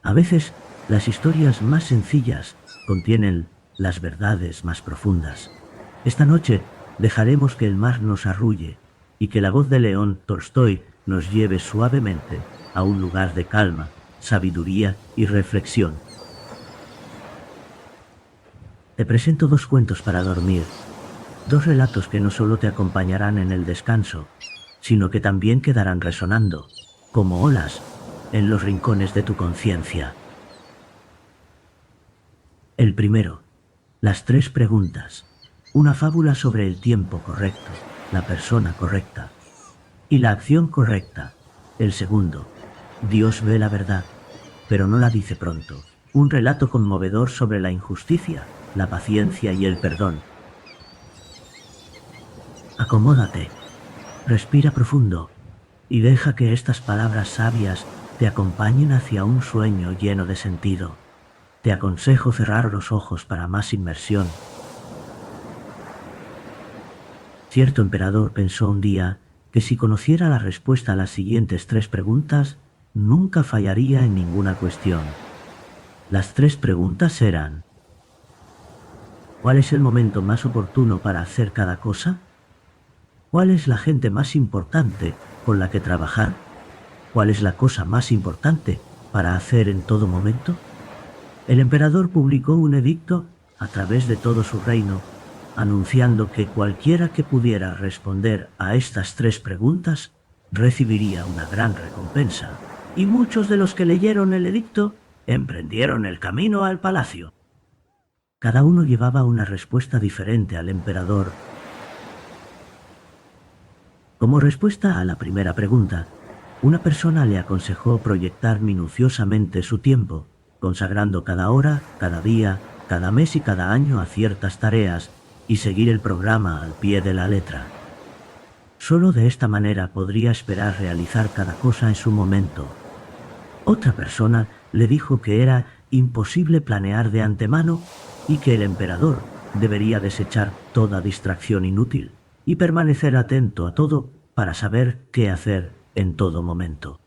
A veces, las historias más sencillas contienen las verdades más profundas. Esta noche dejaremos que el mar nos arrulle y que la voz de León Tolstoy nos lleve suavemente a un lugar de calma, sabiduría y reflexión. Te presento dos cuentos para dormir, dos relatos que no solo te acompañarán en el descanso, sino que también quedarán resonando, como olas, en los rincones de tu conciencia. El primero, las tres preguntas, una fábula sobre el tiempo correcto, la persona correcta y la acción correcta. El segundo, Dios ve la verdad, pero no la dice pronto, un relato conmovedor sobre la injusticia, la paciencia y el perdón. Acomódate, respira profundo y deja que estas palabras sabias te acompañen hacia un sueño lleno de sentido. Te aconsejo cerrar los ojos para más inmersión. Cierto emperador pensó un día que si conociera la respuesta a las siguientes tres preguntas, nunca fallaría en ninguna cuestión. Las tres preguntas eran: ¿cuál es el momento más oportuno para hacer cada cosa? ¿Cuál es la gente más importante con la que trabajar? ¿Cuál es la cosa más importante para hacer en todo momento? El emperador publicó un edicto a través de todo su reino, anunciando que cualquiera que pudiera responder a estas tres preguntas recibiría una gran recompensa. Y muchos de los que leyeron el edicto emprendieron el camino al palacio. Cada uno llevaba una respuesta diferente al emperador. Como respuesta a la primera pregunta, una persona le aconsejó proyectar minuciosamente su tiempo, consagrando cada hora, cada día, cada mes y cada año a ciertas tareas y seguir el programa al pie de la letra. Solo de esta manera podría esperar realizar cada cosa en su momento. Otra persona le dijo que era imposible planear de antemano y que el emperador debería desechar toda distracción inútil y permanecer atento a todo para saber qué hacer en todo momento.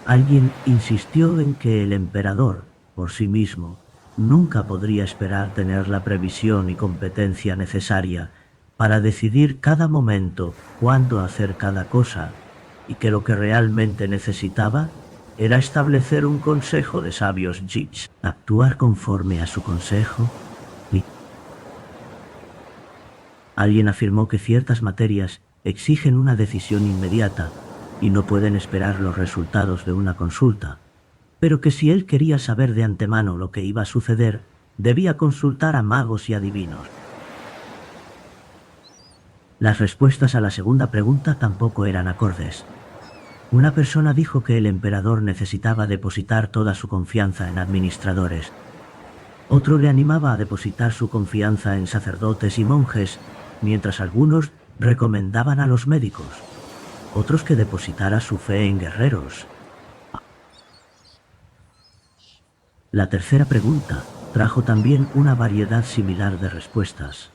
Alguien insistió en que el emperador, por sí mismo, nunca podría esperar tener la previsión y competencia necesaria para decidir cada momento cuándo hacer cada cosa, y que lo que realmente necesitaba era establecer un consejo de sabios jits, actuar conforme a su consejo y... Alguien afirmó que ciertas materias exigen una decisión inmediata y no pueden esperar los resultados de una consulta, pero que si él quería saber de antemano lo que iba a suceder, debía consultar a magos y adivinos. Las respuestas a la segunda pregunta tampoco eran acordes. Una persona dijo que el emperador necesitaba depositar toda su confianza en administradores. Otro le animaba a depositar su confianza en sacerdotes y monjes, mientras algunos recomendaban a los médicos. Otros que depositara su fe en guerreros. La tercera pregunta trajo también una variedad similar de respuestas.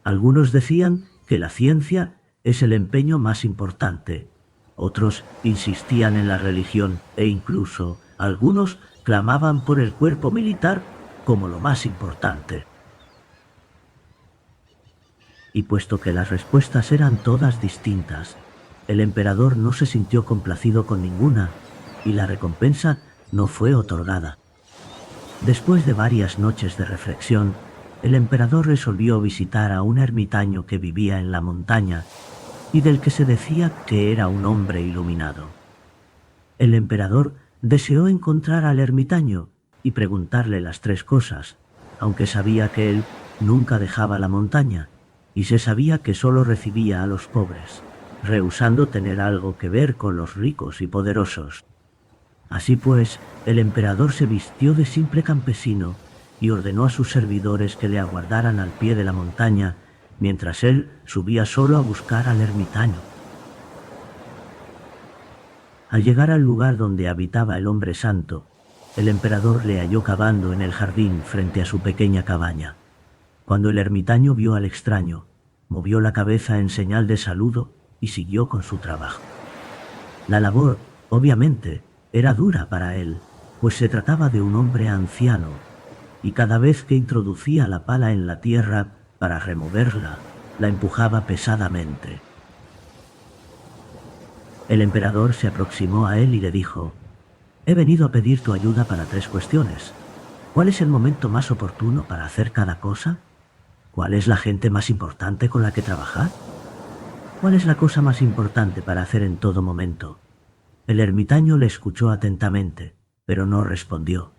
Algunos decían que la ciencia es el empeño más importante. Otros insistían en la religión e incluso algunos clamaban por el cuerpo militar como lo más importante. Y puesto que las respuestas eran todas distintas, el emperador no se sintió complacido con ninguna y la recompensa no fue otorgada. Después de varias noches de reflexión, el emperador resolvió visitar a un ermitaño que vivía en la montaña y del que se decía que era un hombre iluminado. El emperador deseó encontrar al ermitaño y preguntarle las tres cosas, aunque sabía que él nunca dejaba la montaña y se sabía que solo recibía a los pobres, rehusando tener algo que ver con los ricos y poderosos. Así pues, el emperador se vistió de simple campesino y ordenó a sus servidores que le aguardaran al pie de la montaña, mientras él subía solo a buscar al ermitaño. Al llegar al lugar donde habitaba el hombre santo, el emperador le halló cavando en el jardín frente a su pequeña cabaña. Cuando el ermitaño vio al extraño, movió la cabeza en señal de saludo y siguió con su trabajo. La labor, obviamente, era dura para él, pues se trataba de un hombre anciano, y cada vez que introducía la pala en la tierra para removerla, la empujaba pesadamente. El emperador se aproximó a él y le dijo: «He venido a pedir tu ayuda para 3 cuestiones. ¿Cuál es el momento más oportuno para hacer cada cosa? ¿Cuál es la gente más importante con la que trabajar? ¿Cuál es la cosa más importante para hacer en todo momento?» El ermitaño le escuchó atentamente, pero no respondió.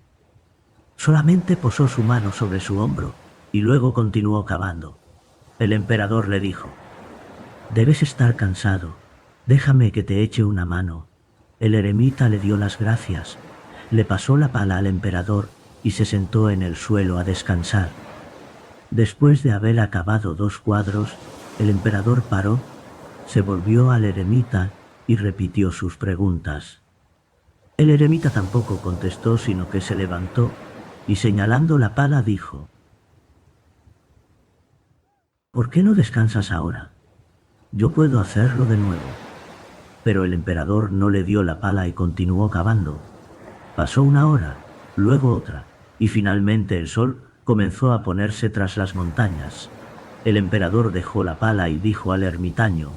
Solamente posó su mano sobre su hombro y luego continuó cavando. El emperador le dijo: «Debes estar cansado. Déjame que te eche una mano». El eremita le dio las gracias, le pasó la pala al emperador y se sentó en el suelo a descansar. Después de haber acabado 2 cuadros, el emperador paró, se volvió al eremita y repitió sus preguntas. El eremita tampoco contestó, sino que se levantó y señalando la pala dijo: «¿Por qué no descansas ahora? Yo puedo hacerlo de nuevo». Pero el emperador no le dio la pala y continuó cavando. Pasó 1 hora, luego otra, y finalmente el sol comenzó a ponerse tras las montañas. El emperador dejó la pala y dijo al ermitaño: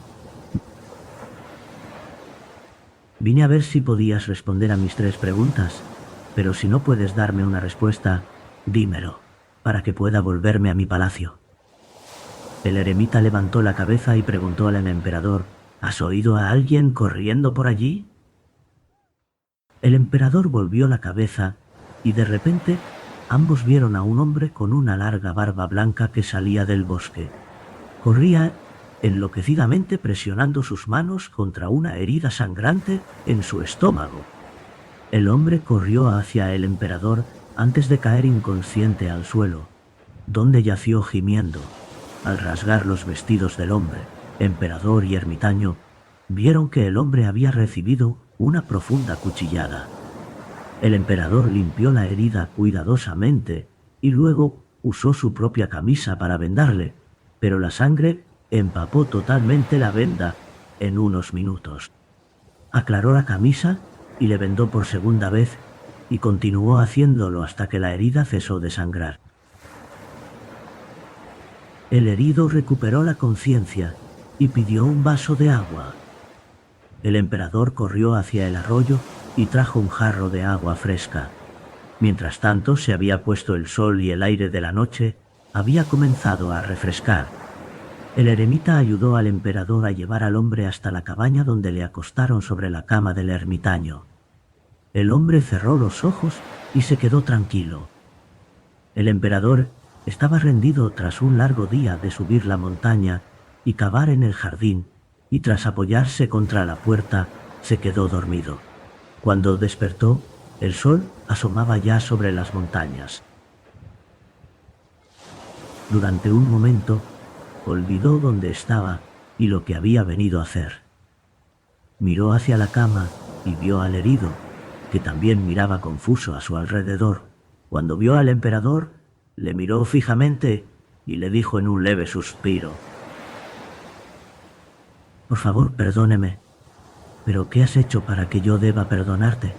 «Vine a ver si podías responder a mis 3 preguntas, pero si no puedes darme una respuesta, dímelo, para que pueda volverme a mi palacio». El eremita levantó la cabeza y preguntó al emperador: «¿Has oído a alguien corriendo por allí?». El emperador volvió la cabeza y de repente ambos vieron a un hombre con una larga barba blanca que salía del bosque. Corría enloquecidamente presionando sus manos contra una herida sangrante en su estómago. El hombre corrió hacia el emperador antes de caer inconsciente al suelo, donde yació gimiendo. Al rasgar los vestidos del hombre, emperador y ermitaño vieron que el hombre había recibido una profunda cuchillada. El emperador limpió la herida cuidadosamente y luego usó su propia camisa para vendarle, pero la sangre empapó totalmente la venda en unos minutos. Aclaró la camisa y le vendó por segunda vez y continuó haciéndolo hasta que la herida cesó de sangrar. El herido recuperó la conciencia y pidió un vaso de agua. El emperador corrió hacia el arroyo y trajo un jarro de agua fresca. Mientras tanto, se había puesto el sol y el aire de la noche había comenzado a refrescar. El eremita ayudó al emperador a llevar al hombre hasta la cabaña, donde le acostaron sobre la cama del ermitaño. El hombre cerró los ojos y se quedó tranquilo. El emperador estaba rendido tras un largo día de subir la montaña y cavar en el jardín, y tras apoyarse contra la puerta, se quedó dormido. Cuando despertó, el sol asomaba ya sobre las montañas. Durante un momento, olvidó dónde estaba y lo que había venido a hacer. Miró hacia la cama y vio al herido, que también miraba confuso a su alrededor. Cuando vio al emperador, le miró fijamente y le dijo en un leve suspiro: «Por favor, perdóneme. ¿Pero qué has hecho para que yo deba perdonarte?»,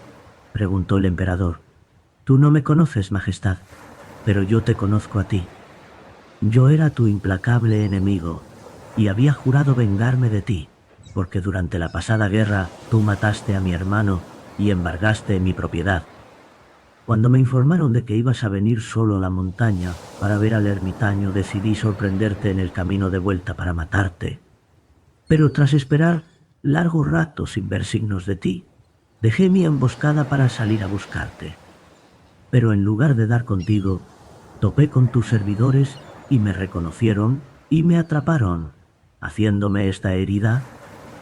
preguntó el emperador. «Tú no me conoces, Majestad, pero yo te conozco a ti. Yo era tu implacable enemigo y había jurado vengarme de ti, porque durante la pasada guerra tú mataste a mi hermano y embargaste mi propiedad. Cuando me informaron de que ibas a venir solo a la montaña para ver al ermitaño, decidí sorprenderte en el camino de vuelta para matarte. Pero tras esperar largo rato sin ver signos de ti, dejé mi emboscada para salir a buscarte. Pero en lugar de dar contigo, topé con tus servidores y me reconocieron y me atraparon, haciéndome esta herida.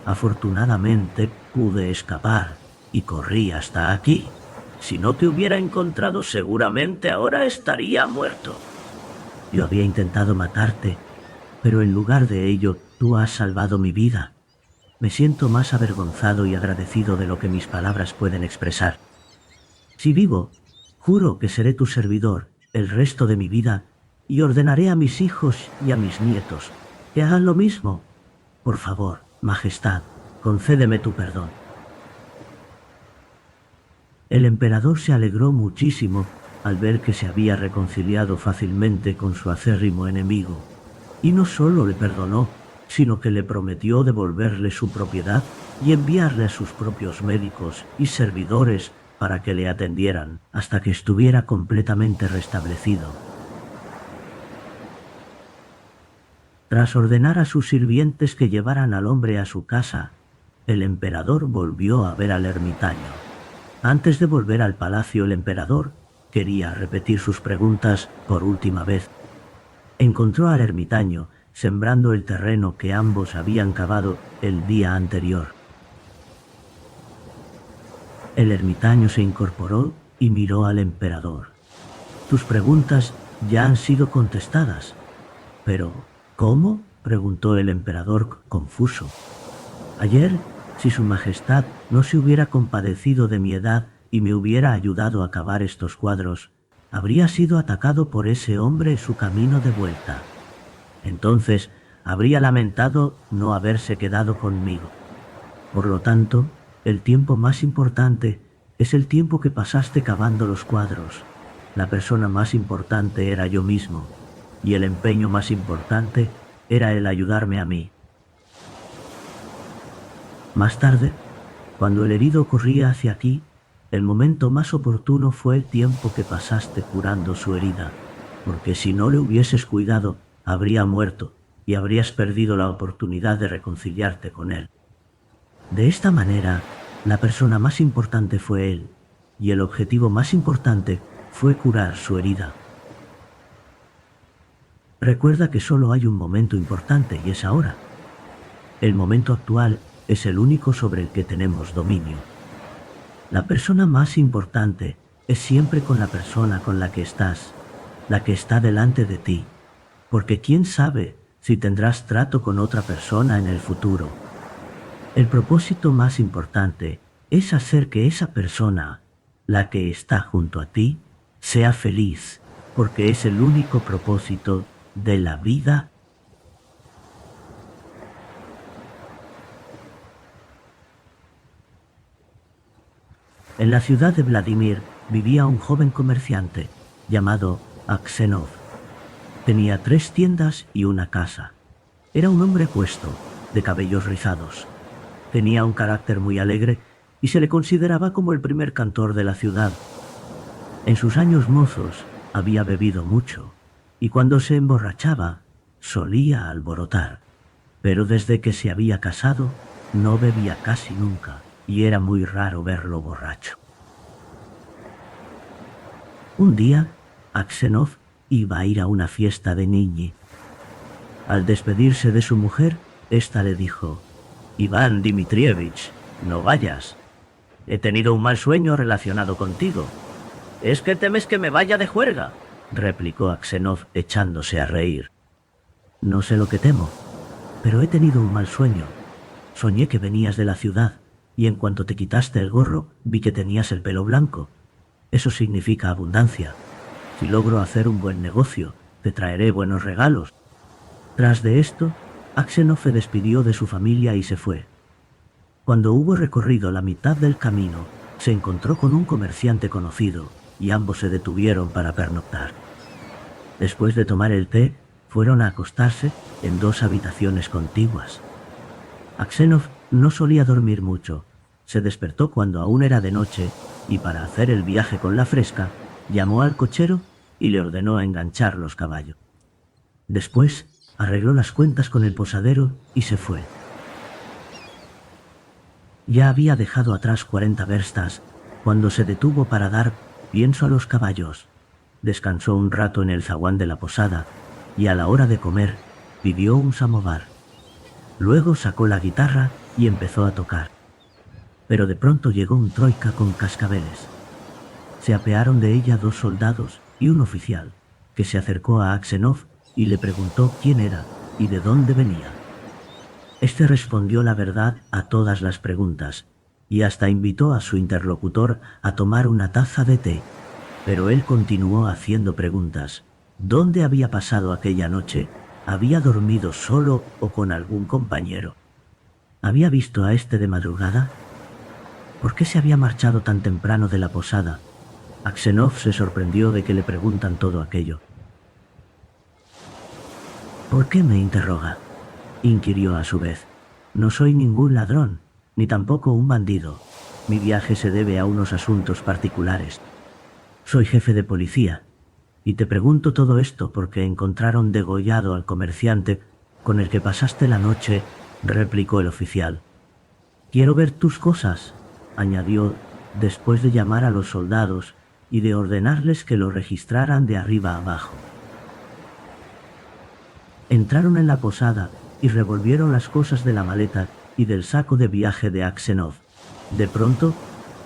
Afortunadamente pude escapar y corrí hasta aquí. Si no te hubiera encontrado, seguramente ahora estaría muerto. Yo había intentado matarte, pero en lugar de ello, tú has salvado mi vida. Me siento más avergonzado y agradecido de lo que mis palabras pueden expresar. Si vivo, juro que seré tu servidor el resto de mi vida y ordenaré a mis hijos y a mis nietos que hagan lo mismo. Por favor, Majestad, concédeme tu perdón». El emperador se alegró muchísimo al ver que se había reconciliado fácilmente con su acérrimo enemigo, y no solo le perdonó, sino que le prometió devolverle su propiedad y enviarle a sus propios médicos y servidores para que le atendieran hasta que estuviera completamente restablecido. Tras ordenar a sus sirvientes que llevaran al hombre a su casa, el emperador volvió a ver al ermitaño. Antes de volver al palacio, el emperador quería repetir sus preguntas por última vez. Encontró al ermitaño sembrando el terreno que ambos habían cavado el día anterior. El ermitaño se incorporó y miró al emperador. «Tus preguntas ya han sido contestadas». «¿Pero cómo?», preguntó el emperador confuso. «Ayer, si su majestad no se hubiera compadecido de mi edad y me hubiera ayudado a cavar estos cuadros, habría sido atacado por ese hombre en su camino de vuelta. Entonces habría lamentado no haberse quedado conmigo. Por lo tanto, el tiempo más importante es el tiempo que pasaste cavando los cuadros. La persona más importante era yo mismo, y el empeño más importante era el ayudarme a mí». Más tarde, cuando el herido corría hacia ti, el momento más oportuno fue el tiempo que pasaste curando su herida, porque si no le hubieses cuidado, habría muerto y habrías perdido la oportunidad de reconciliarte con él. De esta manera, la persona más importante fue él, y el objetivo más importante fue curar su herida. Recuerda que solo hay un momento importante y es ahora. El momento actual es el único sobre el que tenemos dominio. La persona más importante es siempre con la persona con la que estás, la que está delante de ti, porque quién sabe si tendrás trato con otra persona en el futuro. El propósito más importante es hacer que esa persona, la que está junto a ti, sea feliz, porque es el único propósito de la vida. En la ciudad de Vladimir vivía un joven comerciante llamado Aksenov. Tenía 3 tiendas y una casa. Era un hombre apuesto, de cabellos rizados. Tenía un carácter muy alegre y se le consideraba como el primer cantor de la ciudad. En sus años mozos había bebido mucho y cuando se emborrachaba solía alborotar. Pero desde que se había casado no bebía casi nunca y era muy raro verlo borracho. Un día, Aksenov iba a ir a una fiesta de Niñi. Al despedirse de su mujer, ésta le dijo: «Iván Dmitrievich, no vayas. He tenido un mal sueño relacionado contigo». «¿Es que temes que me vaya de juerga?», replicó Aksenov echándose a reír. «No sé lo que temo, pero he tenido un mal sueño. Soñé que venías de la ciudad y en cuanto te quitaste el gorro vi que tenías el pelo blanco. Eso significa abundancia. Si logro hacer un buen negocio, te traeré buenos regalos». Tras de esto, Aksenov se despidió de su familia y se fue. Cuando hubo recorrido la mitad del camino, se encontró con un comerciante conocido y ambos se detuvieron para pernoctar. Después de tomar el té, fueron a acostarse en 2 habitaciones contiguas. Aksenov no solía dormir mucho. Se despertó cuando aún era de noche y para hacer el viaje con la fresca, llamó al cochero y le ordenó enganchar los caballos. Después, arregló las cuentas con el posadero y se fue. Ya había dejado atrás 40 verstas cuando se detuvo para dar pienso a los caballos. Descansó un rato en el zaguán de la posada y a la hora de comer pidió un samovar. Luego sacó la guitarra y empezó a tocar. Pero de pronto llegó un troika con cascabeles. Se apearon de ella 2 soldados y un oficial, que se acercó a Aksenov y le preguntó quién era y de dónde venía. Este respondió la verdad a todas las preguntas y hasta invitó a su interlocutor a tomar una taza de té, pero él continuó haciendo preguntas. ¿Dónde había pasado aquella noche? ¿Había dormido solo o con algún compañero? ¿Había visto a este de madrugada? ¿Por qué se había marchado tan temprano de la posada? Aksenov se sorprendió de que le preguntan todo aquello. ¿Por qué me interroga?, inquirió a su vez. No soy ningún ladrón, ni tampoco un bandido. Mi viaje se debe a unos asuntos particulares. Soy jefe de policía, y te pregunto todo esto porque encontraron degollado al comerciante con el que pasaste la noche, replicó el oficial. Quiero ver tus cosas, añadió después de llamar a los soldados y de ordenarles que lo registraran de arriba abajo. Entraron en la posada y revolvieron las cosas de la maleta y del saco de viaje de Aksenov. De pronto,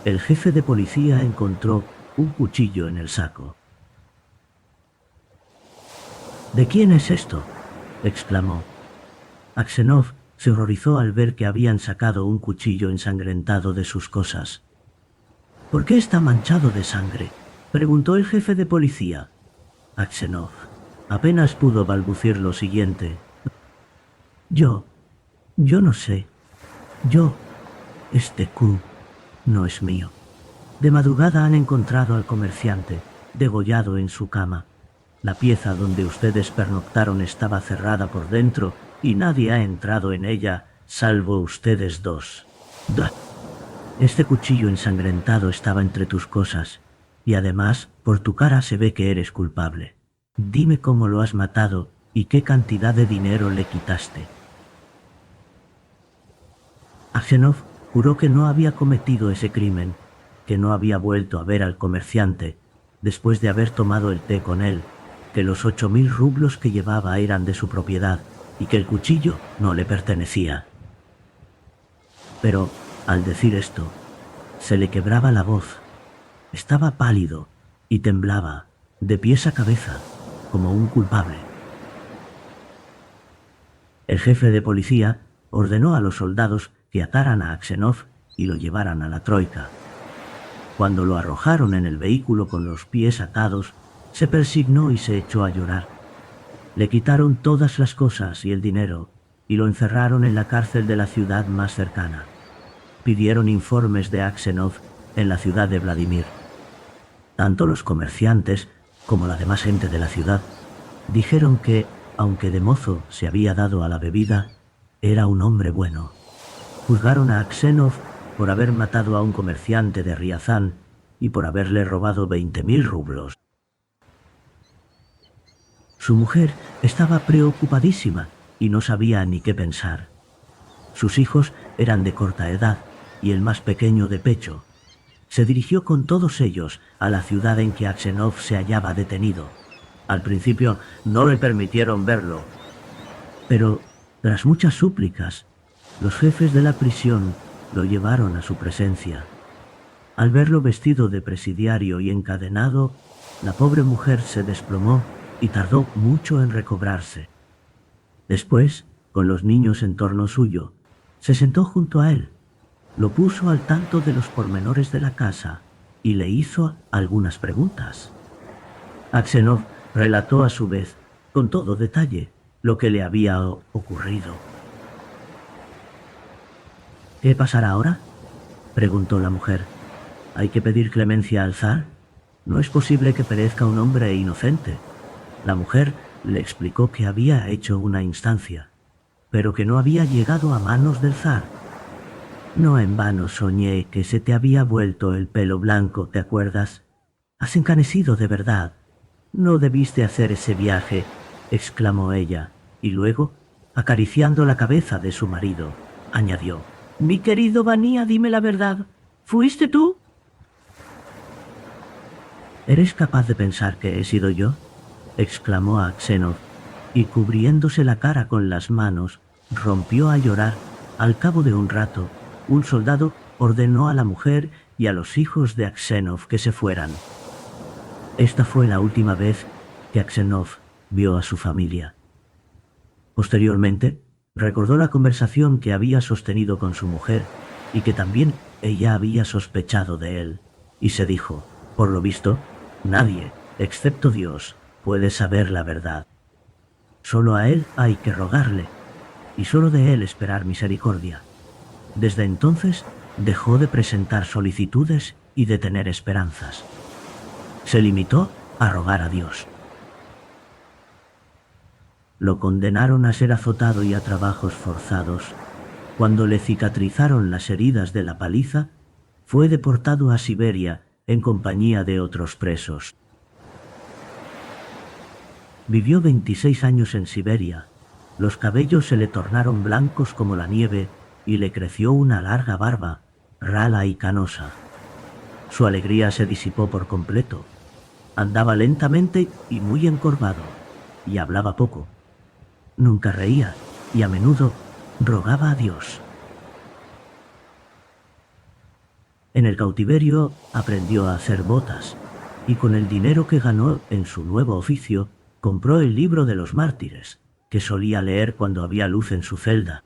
el jefe de policía encontró un cuchillo en el saco. ¿De quién es esto?, exclamó. Aksenov se horrorizó al ver que habían sacado un cuchillo ensangrentado de sus cosas. ¿Por qué está manchado de sangre?, preguntó el jefe de policía. Aksenov apenas pudo balbucir lo siguiente. Yo no sé. Este Q no es mío. De madrugada han encontrado al comerciante, degollado en su cama. La pieza donde ustedes pernoctaron estaba cerrada por dentro y nadie ha entrado en ella, salvo ustedes dos. Este cuchillo ensangrentado estaba entre tus cosas, y además, por tu cara se ve que eres culpable. Dime cómo lo has matado y qué cantidad de dinero le quitaste. Aksenov juró que no había cometido ese crimen, que no había vuelto a ver al comerciante después de haber tomado el té con él, que los 8.000 rublos que llevaba eran de su propiedad y que el cuchillo no le pertenecía. Pero, al decir esto, se le quebraba la voz. Estaba pálido y temblaba, de pies a cabeza, como un culpable. El jefe de policía ordenó a los soldados que ataran a Aksenov y lo llevaran a la troika. Cuando lo arrojaron en el vehículo con los pies atados, se persignó y se echó a llorar. Le quitaron todas las cosas y el dinero y lo encerraron en la cárcel de la ciudad más cercana. Pidieron informes de Aksenov en la ciudad de Vladimir. Tanto los comerciantes como la demás gente de la ciudad dijeron que, aunque de mozo se había dado a la bebida, era un hombre bueno. Juzgaron a Aksenov por haber matado a un comerciante de Riazán y por haberle robado 20.000 rublos. Su mujer estaba preocupadísima y no sabía ni qué pensar. Sus hijos eran de corta edad y el más pequeño de pecho. Se dirigió con todos ellos a la ciudad en que Aksenov se hallaba detenido. Al principio no le permitieron verlo, pero tras muchas súplicas, los jefes de la prisión lo llevaron a su presencia. Al verlo vestido de presidiario y encadenado, la pobre mujer se desplomó y tardó mucho en recobrarse. Después, con los niños en torno suyo, se sentó junto a él, lo puso al tanto de los pormenores de la casa y le hizo algunas preguntas. Aksenov relató a su vez, con todo detalle, lo que le había ocurrido. ¿Qué pasará ahora?, preguntó la mujer. ¿Hay que pedir clemencia al zar? No es posible que perezca un hombre inocente. La mujer le explicó que había hecho una instancia, pero que no había llegado a manos del zar. No en vano soñé que se te había vuelto el pelo blanco, ¿te acuerdas? Has encanecido de verdad. No debiste hacer ese viaje, exclamó ella, y luego, acariciando la cabeza de su marido, añadió: Mi querido Vania, dime la verdad. ¿Fuiste tú? ¿Eres capaz de pensar que he sido yo?, exclamó Aksenov, y cubriéndose la cara con las manos, rompió a llorar. Al cabo de un rato, un soldado ordenó a la mujer y a los hijos de Aksenov que se fueran. Esta fue la última vez que Aksenov vio a su familia. Posteriormente, recordó la conversación que había sostenido con su mujer y que también ella había sospechado de él, y se dijo: por lo visto, nadie, excepto Dios, puede saber la verdad. Solo a él hay que rogarle, y solo de él esperar misericordia. Desde entonces, Dejó de presentar solicitudes y de tener esperanzas. Se limitó a rogar a Dios. Lo condenaron a ser azotado y a trabajos forzados. Cuando le cicatrizaron las heridas de la paliza, fue deportado a Siberia en compañía de otros presos. Vivió 26 años en Siberia. Los cabellos se le tornaron blancos como la nieve y le creció una larga barba, rala y canosa. Su alegría se disipó por completo. Andaba lentamente y muy encorvado, y hablaba poco. Nunca reía, y a menudo rogaba a Dios. En el cautiverio aprendió a hacer botas, y con el dinero que ganó en su nuevo oficio, compró el libro de los mártires, que solía leer cuando había luz en su celda.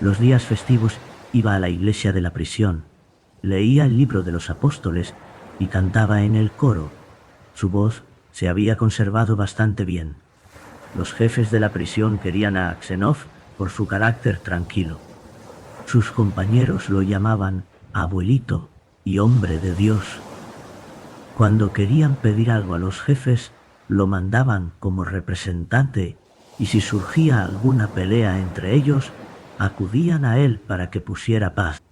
Los días festivos iba a la iglesia de la prisión, leía el libro de los apóstoles y cantaba en el coro. Su voz se había conservado bastante bien. Los jefes de la prisión querían a Aksenov por su carácter tranquilo. Sus compañeros lo llamaban abuelito y hombre de Dios. Cuando querían pedir algo a los jefes, lo mandaban como representante, y si surgía alguna pelea entre ellos, acudían a él para que pusiera paz.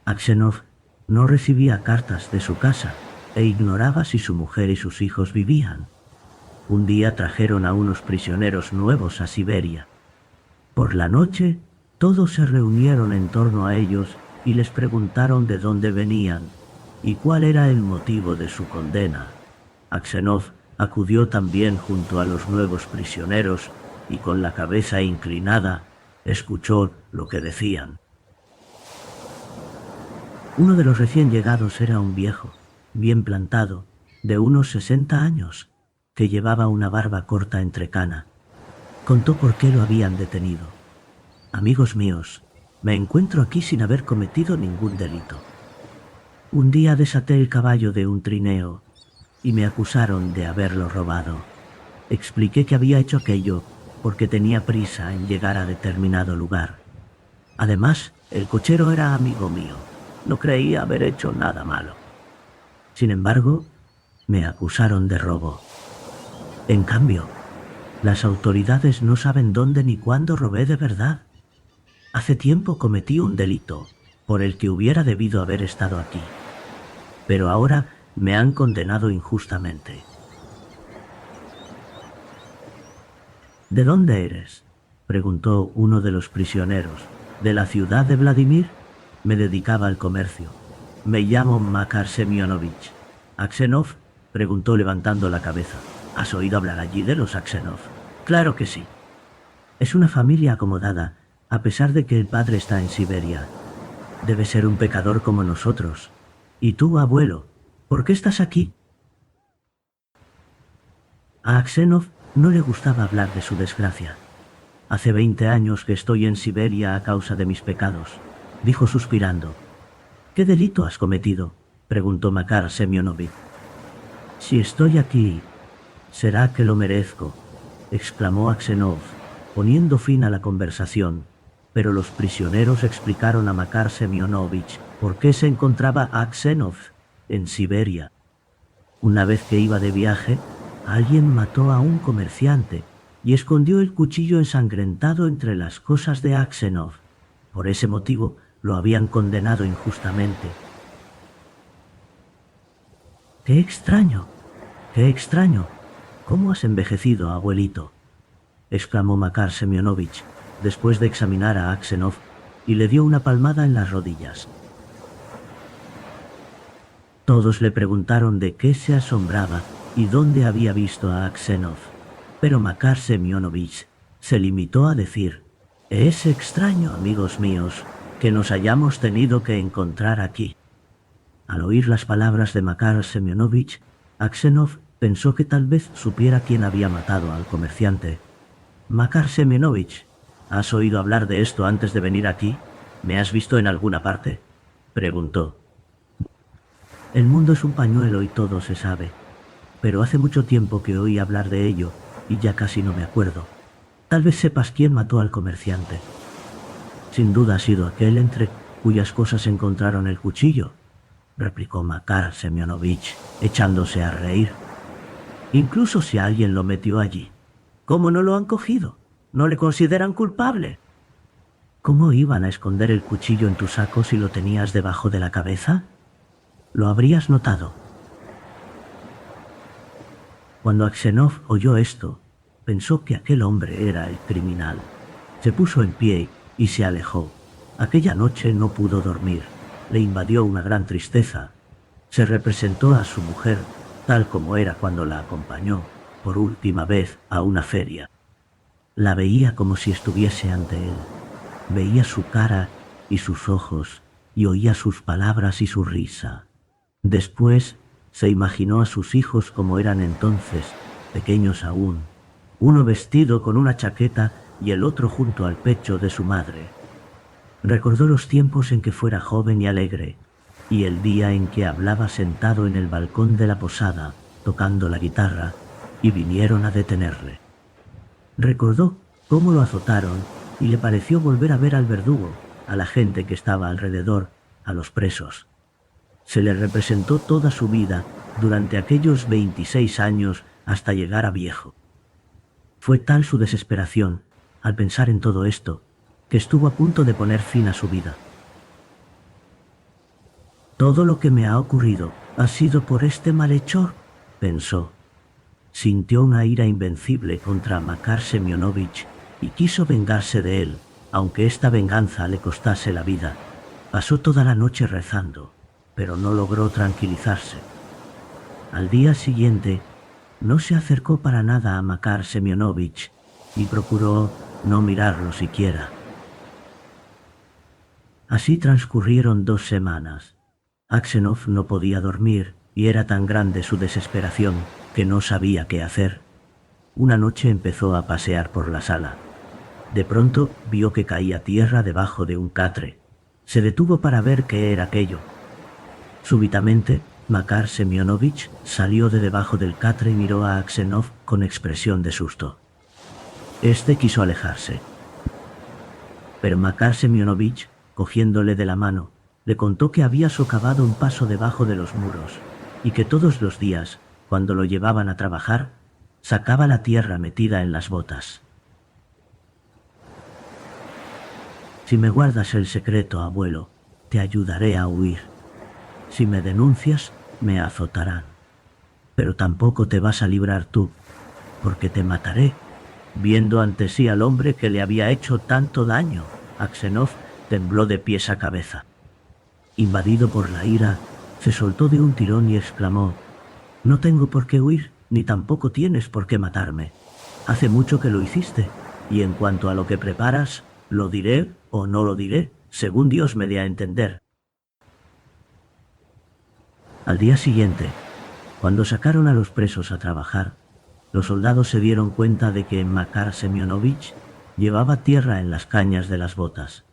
Aksenov no recibía cartas de su casa e ignoraba si su mujer y sus hijos vivían. Un día trajeron a unos prisioneros nuevos a Siberia. Por la noche, todos se reunieron en torno a ellos y les preguntaron de dónde venían y cuál era el motivo de su condena. Aksenov acudió también junto a los nuevos prisioneros y con la cabeza inclinada escuchó lo que decían. Uno de los recién llegados era un viejo, bien plantado, de unos 60 años, que llevaba una barba corta entrecana. Contó por qué lo habían detenido. Amigos míos, me encuentro aquí sin haber cometido ningún delito. Un día desaté el caballo de un trineo y me acusaron de haberlo robado. Expliqué que había hecho aquello porque tenía prisa en llegar a determinado lugar. Además, el cochero era amigo mío. No creía haber hecho nada malo. Sin embargo, me acusaron de robo. En cambio, las autoridades no saben dónde ni cuándo robé de verdad. Hace tiempo cometí un delito por el que hubiera debido haber estado aquí. Pero ahora me han condenado injustamente. ¿De dónde eres?, preguntó uno de los prisioneros. ¿De la ciudad de Vladimir? Me dedicaba al comercio. Me llamo Makar Semyonovich. ¿Aksenov?, preguntó levantando la cabeza. ¿Has oído hablar allí de los Aksenov? Claro que sí. Es una familia acomodada, a pesar de que el padre está en Siberia. Debe ser un pecador como nosotros. ¿Y tú, abuelo, por qué estás aquí? A Aksenov no le gustaba hablar de su desgracia. Hace 20 años que estoy en Siberia a causa de mis pecados, dijo suspirando. ¿Qué delito has cometido?, preguntó Makar Semyonovich. Si estoy aquí, será que lo merezco, exclamó Aksenov, poniendo fin a la conversación, pero los prisioneros explicaron a Makar Semyonovich por qué se encontraba Aksenov en Siberia. Una vez que iba de viaje, alguien mató a un comerciante y escondió el cuchillo ensangrentado entre las cosas de Aksenov. Por ese motivo lo habían condenado injustamente. ¡Qué extraño! ¡Qué extraño! ¿Cómo has envejecido, abuelito?, exclamó Makar Semyonovich, después de examinar a Aksenov, y le dio una palmada en las rodillas. Todos le preguntaron de qué se asombraba y dónde había visto a Aksenov, pero Makar Semyonovich se limitó a decir: «Es extraño, amigos míos, que nos hayamos tenido que encontrar aquí». Al oír las palabras de Makar Semyonovich, Aksenov pensó que tal vez supiera quién había matado al comerciante. «Makar Semyonovich, ¿has oído hablar de esto antes de venir aquí? ¿Me has visto en alguna parte?», preguntó. «El mundo es un pañuelo y todo se sabe, pero hace mucho tiempo que oí hablar de ello y ya casi no me acuerdo. Tal vez sepas quién mató al comerciante». Sin duda ha sido aquel entre cuyas cosas encontraron el cuchillo, replicó Makar Semyonovich, echándose a reír. Incluso si alguien lo metió allí, ¿cómo no lo han cogido? ¿No le consideran culpable? ¿Cómo iban a esconder el cuchillo en tu saco si lo tenías debajo de la cabeza? Lo habrías notado. Cuando Aksenov oyó esto, pensó que aquel hombre era el criminal. Se puso en pie y se alejó. Aquella noche no pudo dormir. Le invadió una gran tristeza. Se representó a su mujer tal como era cuando la acompañó por última vez a una feria. La veía como si estuviese ante él. Veía su cara y sus ojos y oía sus palabras y su risa. Después se imaginó a sus hijos como eran entonces, pequeños aún, uno vestido con una chaqueta y el otro junto al pecho de su madre. Recordó los tiempos en que fuera joven y alegre, y el día en que hablaba sentado en el balcón de la posada, tocando la guitarra, y vinieron a detenerle. Recordó cómo lo azotaron y le pareció volver a ver al verdugo, a la gente que estaba alrededor, a los presos. Se le representó toda su vida durante aquellos 26 años hasta llegar a viejo. Fue tal su desesperación al pensar en todo esto que estuvo a punto de poner fin a su vida. Todo lo que me ha ocurrido ha sido por este malhechor, pensó. Sintió una ira invencible contra Makar Semyonovich y quiso vengarse de él, aunque esta venganza le costase la vida. Pasó toda la noche rezando, pero no logró tranquilizarse. Al día siguiente, no se acercó para nada a Makar Semyonovich y procuró no mirarlo siquiera. Así transcurrieron 2 semanas. Aksenov no podía dormir y era tan grande su desesperación que no sabía qué hacer. Una noche empezó a pasear por la sala. De pronto vio que caía tierra debajo de un catre. Se detuvo para ver qué era aquello. Súbitamente, Makar Semyonovich salió de debajo del catre y miró a Aksenov con expresión de susto. Este quiso alejarse. Pero Makar Semyonovich, cogiéndole de la mano, le contó que había socavado un paso debajo de los muros y que todos los días, cuando lo llevaban a trabajar, sacaba la tierra metida en las botas. Si me guardas el secreto, abuelo, te ayudaré a huir. Si me denuncias, me azotarán. Pero tampoco te vas a librar tú, porque te mataré. Viendo ante sí al hombre que le había hecho tanto daño, Aksenov tembló de pies a cabeza. Invadido por la ira, se soltó de un tirón y exclamó: «No tengo por qué huir, ni tampoco tienes por qué matarme. Hace mucho que lo hiciste, y en cuanto a lo que preparas, lo diré o no lo diré, según Dios me dé a entender». Al día siguiente, cuando sacaron a los presos a trabajar, los soldados se dieron cuenta de que Makar Semyonovich llevaba tierra en las cañas de las botas.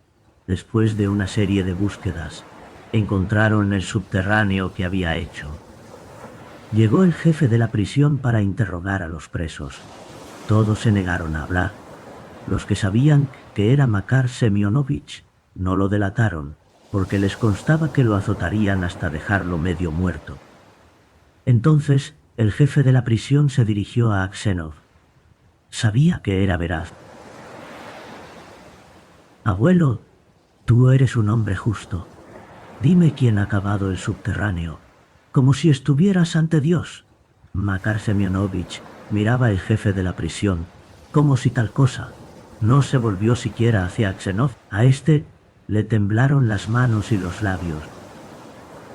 Después de una serie de búsquedas, encontraron el subterráneo que había hecho. Llegó el jefe de la prisión para interrogar a los presos. Todos se negaron a hablar. Los que sabían que era Makar Semyonovich no lo delataron, porque les constaba que lo azotarían hasta dejarlo medio muerto. Entonces, el jefe de la prisión se dirigió a Aksenov. Sabía que era veraz. «Abuelo, tú eres un hombre justo. Dime quién ha cavado el subterráneo, como si estuvieras ante Dios». Makar Semyonovich miraba al jefe de la prisión, como si tal cosa. No se volvió siquiera hacia Aksenov. A este le temblaron las manos y los labios.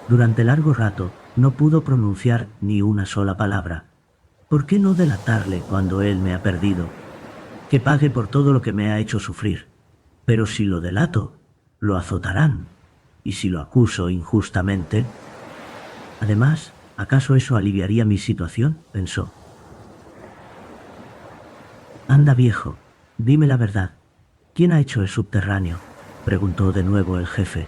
Durante largo rato no pudo pronunciar ni una sola palabra. ¿Por qué no delatarle cuando él me ha perdido? Que pague por todo lo que me ha hecho sufrir. Pero si lo delato, lo azotarán. Y si lo acuso injustamente... Además, ¿acaso eso aliviaría mi situación?, pensó. «Anda, viejo, dime la verdad. ¿Quién ha hecho el subterráneo?», preguntó de nuevo el jefe.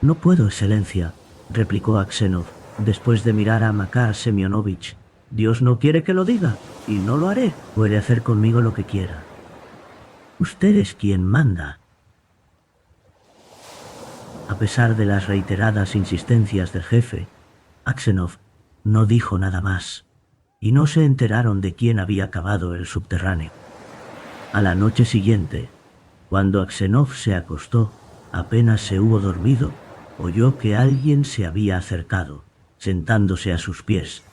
«No puedo, excelencia», replicó Aksenov, después de mirar a Makar Semyonovich. «Dios no quiere que lo diga, y no lo haré. Puede hacer conmigo lo que quiera. Usted es quien manda». A pesar de las reiteradas insistencias del jefe, Aksenov no dijo nada más, y no se enteraron de quién había cavado el subterráneo. A la noche siguiente, cuando Aksenov se acostó, apenas se hubo dormido, oyó que alguien se había acercado, sentándose a sus pies.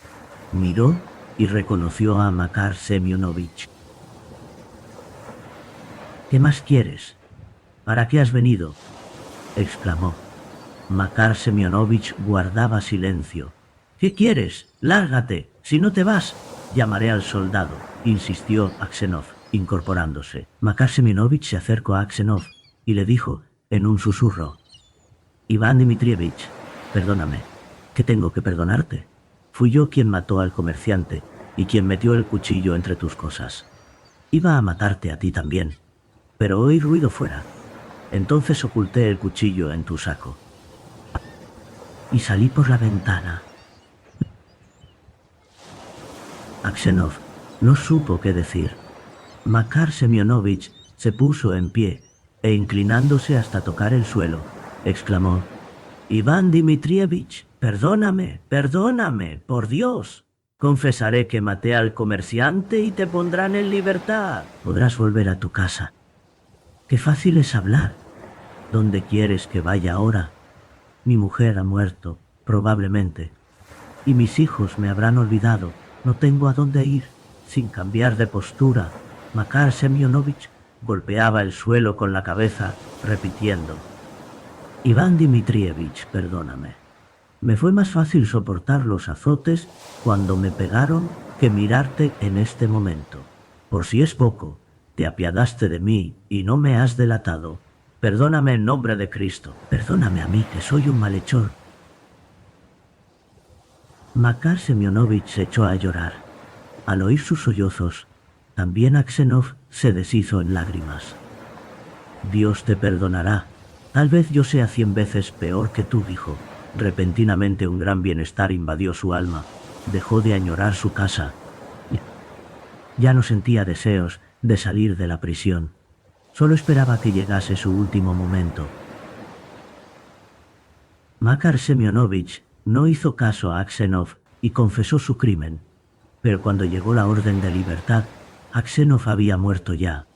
Miró y reconoció a Makar Semyonovich. «¿Qué más quieres? ¿Para qué has venido?», exclamó. Makar Semyonovich guardaba silencio. «¿Qué quieres? Lárgate. Si no te vas, llamaré al soldado», insistió Aksenov, incorporándose. Makar Semyonovich se acercó a Aksenov y le dijo en un susurro: «Iván Dmitrievich, perdóname. ¿Qué tengo que perdonarte? Fui yo quien mató al comerciante y quien metió el cuchillo entre tus cosas. Iba a matarte a ti también, pero oí ruido fuera. Entonces oculté el cuchillo en tu saco y salí por la ventana». Aksenov no supo qué decir. Makar Semyonovich se puso en pie e, inclinándose hasta tocar el suelo, exclamó: «Iván Dmitrievich, perdóname, perdóname, por Dios. Confesaré que maté al comerciante y te pondrán en libertad. Podrás volver a tu casa. Qué fácil es hablar. ¿Dónde quieres que vaya ahora? Mi mujer ha muerto, probablemente, y mis hijos me habrán olvidado. No tengo a dónde ir». Sin cambiar de postura, Makar Semyonovich golpeaba el suelo con la cabeza, repitiendo: «Iván Dmitrievich, perdóname. Me fue más fácil soportar los azotes cuando me pegaron que mirarte en este momento. Por si es poco, te apiadaste de mí y no me has delatado. Perdóname en nombre de Cristo. Perdóname a mí, que soy un malhechor». Makar Semyonovich se echó a llorar. Al oír sus sollozos, también Aksenov se deshizo en lágrimas. «Dios te perdonará. Tal vez yo sea 100 veces peor que tú», dijo. Repentinamente un gran bienestar invadió su alma. Dejó de añorar su casa. Ya no sentía deseos de salir de la prisión. Solo esperaba que llegase su último momento. Makar Semyonovich no hizo caso a Aksenov y confesó su crimen. Pero cuando llegó la orden de libertad, Aksenov había muerto ya.